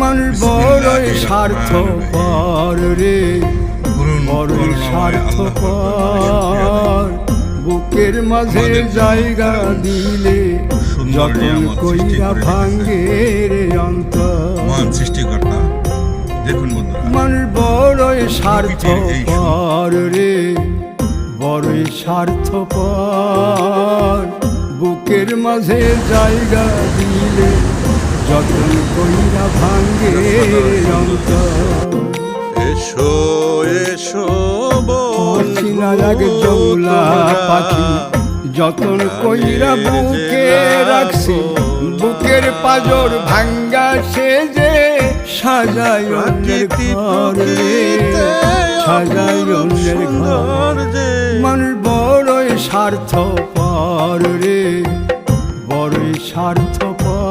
মানুষ বড়ই স্বার্থপর রে, বড়ই স্বার্থপর। বুকের মাঝে জায়গা দিলে যতন কইরা ভাঙ্গে রে অন্তর। মহান সৃষ্টিকর্তা দেখুন বন্ধুরা, মানুষ বড়ই স্বার্থপর রে, বড়ই স্বার্থপর। বুকের মাঝে জায়গা দিলে যতন কইরা ভাঙ্গে অন্তর। এসো এসো অচিনা এক জৌলা পাখি যতন কইরা বুকে রাখছি, বুকের পাজর ভাঙ্গা সে যে সাজাই অন্যের ঘর রে, সাজাই অন্যের ঘর। মানুষ বড়ই স্বার্থপর রে, বড়ই স্বার্থপর।